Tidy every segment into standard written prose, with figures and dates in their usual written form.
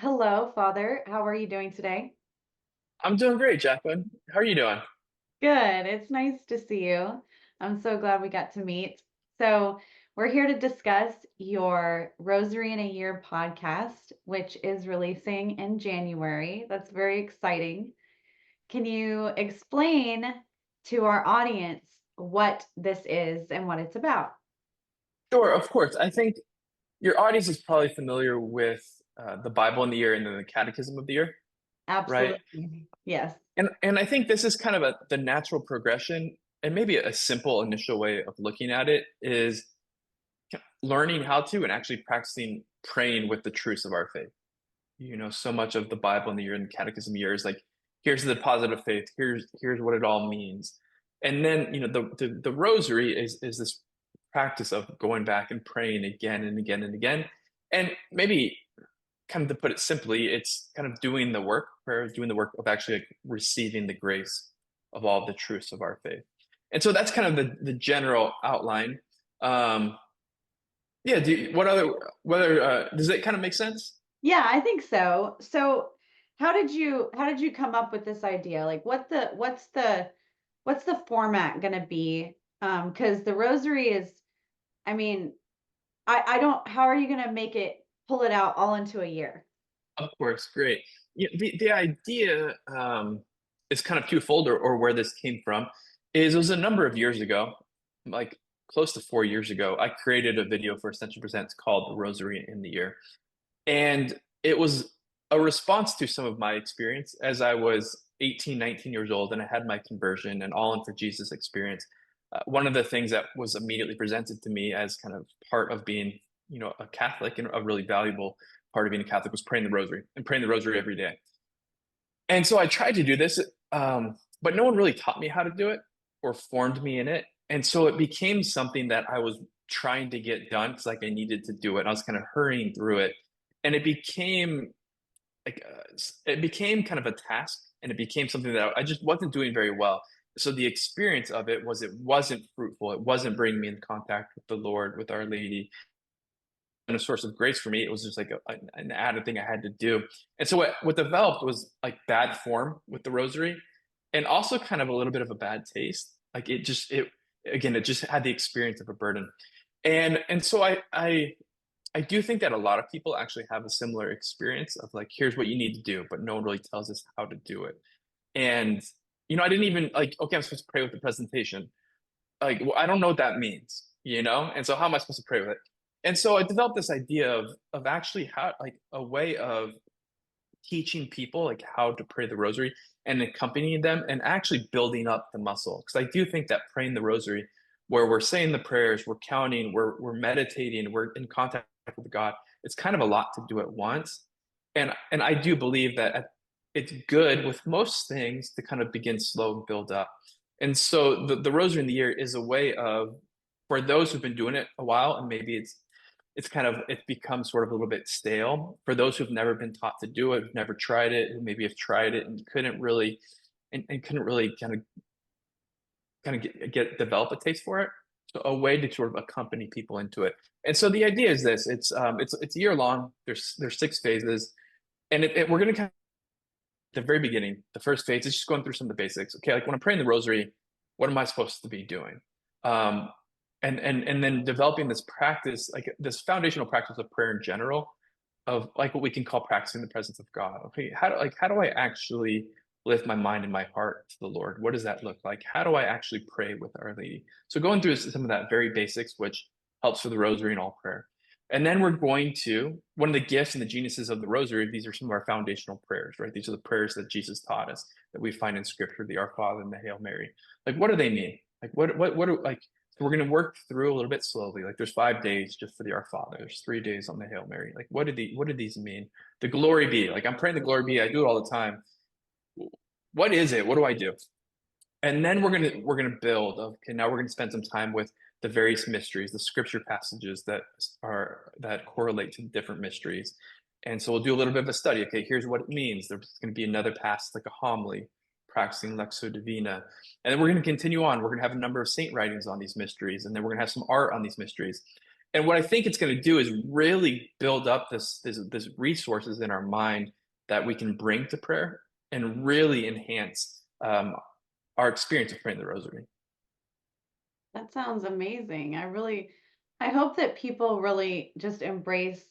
Hello, Father. How are you doing today? I'm doing great, Jacqueline. How are you doing? Good. It's nice to see you. I'm so glad we got to meet. So, we're here to discuss your Rosary in a Year podcast, which is releasing in January. That's very exciting. Can you explain to our audience what this is and what it's about? Sure, of course. I think your audience is probably familiar with the Bible in the year and then the Catechism of the year, right? Absolutely. Yes. And I think this is kind of the natural progression, and maybe a simple initial way of looking at it is learning how to and actually practicing praying with the truths of our faith. So much of the Bible in the year and the Catechism year is like, here's the deposit of faith, here's what it all means. And then, the Rosary is this practice of going back and praying again and again and again. And maybe kind of to put it simply, it's kind of doing the work, prayer is doing the work of actually like receiving the grace of all the truths of our faith. And so that's kind of the general outline. Um, yeah, does it kind of make sense? Yeah, I think so. So, how did you come up with this idea? Like what's the format going to be? Because the rosary is, I mean, I don't, how are you going to make it, pull it out all into a year? Of course, great. Yeah, the idea is kind of twofold, or where this came from, is it was a number of years ago, like close to 4 years ago, I created a video for Ascension Presents called The Rosary in the Year. And it was a response to some of my experience as I was 18, 19 years old and I had my conversion and all in for Jesus experience. One of the things that was immediately presented to me as kind of part of being, a Catholic, and a really valuable part of being a Catholic, was praying the rosary and praying the rosary every day. And so I tried to do this, but no one really taught me how to do it or formed me in it. And so it became something that I was trying to get done because like I needed to do it. I was kind of hurrying through it, and it became kind of a task, and it became something that I just wasn't doing very well. So the experience of it was, it wasn't fruitful. It wasn't bringing me in contact with the Lord, with Our Lady, and a source of grace for me. It was just like an added thing I had to do. And so what developed was like bad form with the rosary, and also kind of a little bit of a bad taste. Like it just had the experience of a burden. And so I do think that a lot of people actually have a similar experience of like, here's what you need to do, but no one really tells us how to do it. And I didn't even like, okay, I'm supposed to pray with the presentation. Like, well, I don't know what that means, And so how am I supposed to pray with it? And so I developed this idea of actually how, like, a way of teaching people like how to pray the rosary and accompanying them and actually building up the muscle. Because I do think that praying the rosary, where we're saying the prayers, we're counting, we're meditating, we're in contact with God, it's kind of a lot to do at once. And I do believe that it's good with most things to kind of begin slow and build up. And so the rosary in the year is a way of, for those who've been doing it a while, and maybe it's become sort of a little bit stale. For those who've never been taught to do it, who've never tried it, who maybe have tried it and couldn't really kind of get develop a taste for it. So a way to sort of accompany people into it. And so the idea is this: it's a year long. There's 6 phases, and we're going to kind of, at the very beginning, the first phase is just going through some of the basics. Okay, like when I'm praying the rosary, what am I supposed to be doing? Um, and then developing this practice, like this foundational practice of prayer in general, of like what we can call practicing the presence of God. Okay, how do I actually lift my mind and my heart to the Lord? What does that look like? How do I actually pray with Our Lady? So going through some of that very basics, which helps for the rosary and all prayer. And then we're going to, one of the gifts and the geniuses of the rosary, these are some of our foundational prayers, right? These are the prayers that Jesus taught us, that we find in scripture, the Our Father and the Hail Mary. Like, what do they mean? Like, what do, like, so we're going to work through a little bit slowly. Like, there's 5 days just for the Our Father. There's 3 days on the Hail Mary. Like, what did these mean? The Glory Be. Like, I'm praying the Glory Be. I do it all the time. What is it? What do I do? And then we're gonna build. Okay, now we're gonna spend some time with the various mysteries, the scripture passages that correlate to the different mysteries. And so we'll do a little bit of a study. Okay, here's what it means. There's going to be another passage like a homily, practicing Lectio Divina. And then we're going to continue on. We're going to have a number of saint writings on these mysteries, and then we're going to have some art on these mysteries. And what I think it's going to do is really build up this resources in our mind that we can bring to prayer and really enhance our experience of praying the rosary. That sounds amazing. I hope that people really just embrace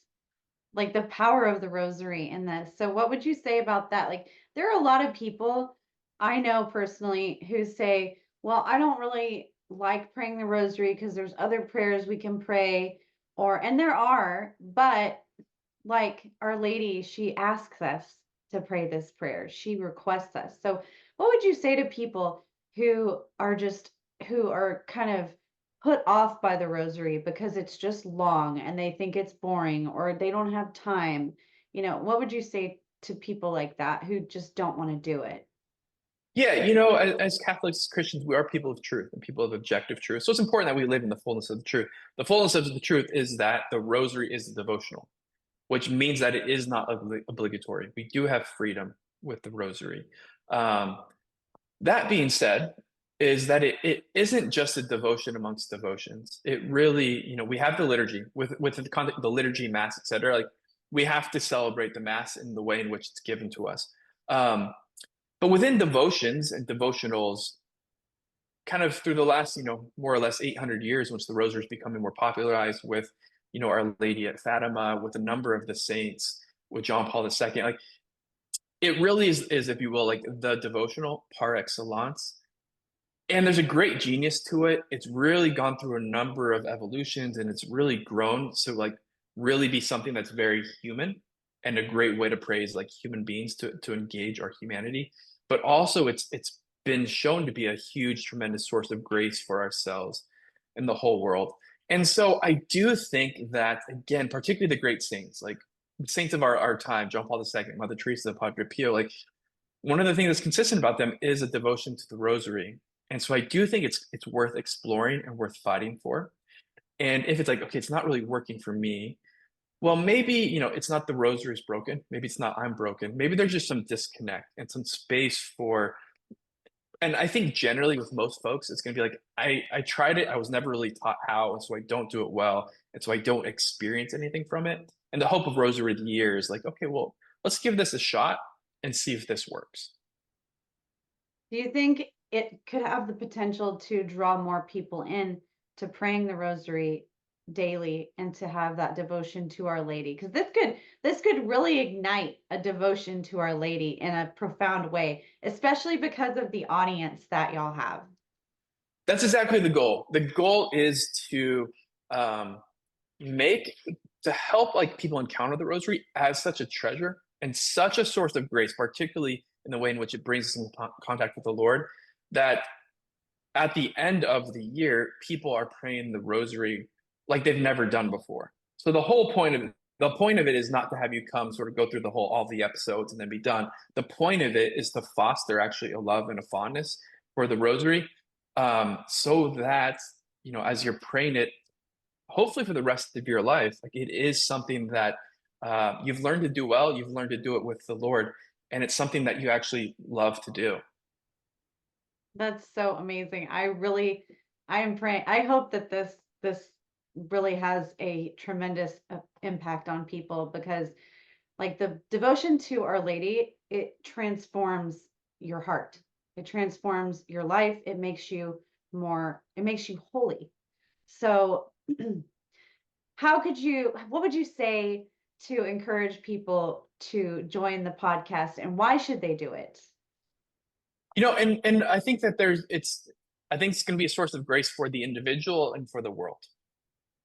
like the power of the rosary in this. So what would you say about that? Like there are a lot of people I know personally who say, "Well, I don't really like praying the rosary because there's other prayers we can pray." Or and there are, but like Our Lady, she asks us to pray this prayer. She requests us. So what would you say to people who are kind of put off by the rosary because it's just long and they think it's boring or they don't have time? What would you say to people like that who just don't want to do it? Yeah, as Catholics, Christians, we are people of truth and people of objective truth. So it's important that we live in the fullness of the truth. The fullness of the truth is that the rosary is devotional, which means that it is not obligatory. We do have freedom with the rosary. Um, that being said, is that it isn't just a devotion amongst devotions. It really, we have the liturgy with the context, the liturgy, mass, etc. Like we have to celebrate the mass in the way in which it's given to us. Um, but within devotions and devotionals, kind of through the last, more or less 800 years, once the rosary is becoming more popularized with, Our Lady at Fatima, with a number of the saints, with John Paul II, like it really is, if you will, like the devotional par excellence. And there's a great genius to it. It's really gone through a number of evolutions and it's really grown to like really be something that's very human and a great way to praise like human beings to engage our humanity. But also it's been shown to be a huge, tremendous source of grace for ourselves and the whole world. And so I do think that again, particularly the great saints, like the saints of our time, John Paul II, Mother Teresa, Padre Pio, like one of the things that's consistent about them is a devotion to the rosary. And so I do think it's worth exploring and worth fighting for. And if it's like, okay, it's not really working for me, well, maybe, it's not the rosary's broken. Maybe it's not I'm broken. Maybe there's just some disconnect and some space for, and I think generally with most folks, it's going to be like, I tried it. I was never really taught how. And so I don't do it well. And so I don't experience anything from it. And the hope of Rosary of the Year is like, okay, well, let's give this a shot and see if this works. Do you think it could have the potential to draw more people in to praying the rosary daily and to have that devotion to Our Lady? Because this could really ignite a devotion to Our Lady in a profound way, especially because of the audience that y'all have. That's exactly the goal. The goal is to um, make to help like people encounter the rosary as such a treasure and such a source of grace, particularly in the way in which it brings us in contact with the Lord, that at the end of the year, people are praying the rosary like they've never done before. So the point of it is not to have you come sort of go through all the episodes and then be done. The point of it is to foster actually a love and a fondness for the rosary, so that as you're praying it, hopefully for the rest of your life, like it is something that you've learned to do well. You've learned to do it with the Lord, and it's something that you actually love to do. That's so amazing. I am praying. I hope that this really has a tremendous impact on people because like the devotion to Our Lady, it transforms your heart. It transforms your life. It makes you holy. So what would you say to encourage people to join the podcast and why should they do it? And I think that I think it's going to be a source of grace for the individual and for the world,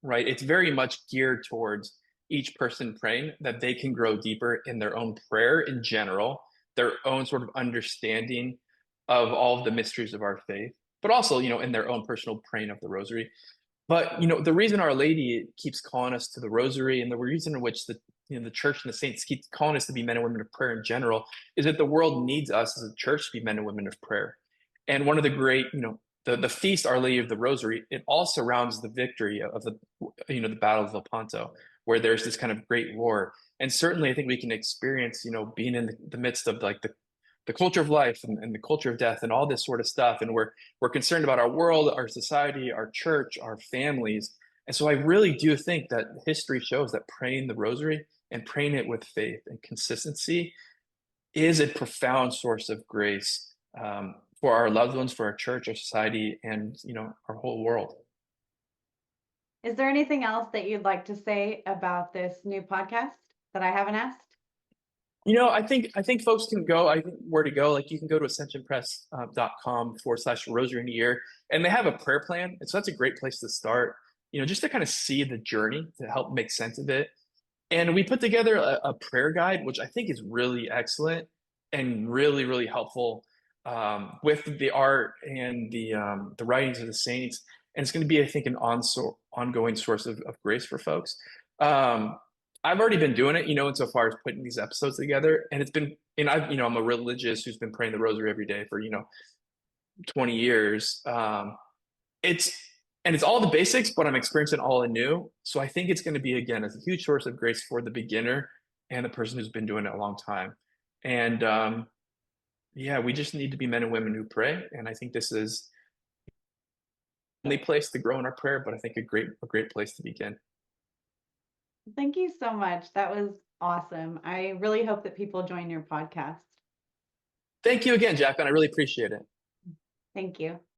right? It's very much geared towards each person praying that they can grow deeper in their own prayer in general, their own sort of understanding of all of the mysteries of our faith, but also, in their own personal praying of the rosary. But the reason Our Lady keeps calling us to the Rosary, and the reason in which the Church and the saints keep calling us to be men and women of prayer in general, is that the world needs us as a church to be men and women of prayer. And one of the great, the feast Our Lady of the Rosary, it all surrounds the victory of the Battle of Lepanto, where there's this kind of great war. And certainly, I think we can experience, being in the midst of like the culture of life and the culture of death and all this sort of stuff. And we're concerned about our world, our society, our church, our families. And so I really do think that history shows that praying the rosary and praying it with faith and consistency is a profound source of grace for our loved ones, for our church, our society, and our whole world. Is there anything else that you'd like to say about this new podcast that I haven't asked? I think folks can go. I think where to go. Like you can go to ascensionpress.com/rosary in a year, and they have a prayer plan. And so that's a great place to start. Just to kind of see the journey to help make sense of it. And we put together a prayer guide, which I think is really excellent and really, really helpful with the art and the writings of the saints. And it's going to be, I think, an ongoing source of grace for folks. Um, I've already been doing it, insofar as putting these episodes together. And it's been, and I'm a religious who's been praying the rosary every day for, 20 years. It's and it's all the basics, but I'm experiencing all anew. So I think it's going to be again a huge source of grace for the beginner and the person who's been doing it a long time. And yeah, we just need to be men and women who pray. And I think this is the only place to grow in our prayer, but I think a great place to begin. Thank you so much. That was awesome. I really hope that people join your podcast. Thank you again, Jacqueline. I really appreciate it. Thank you.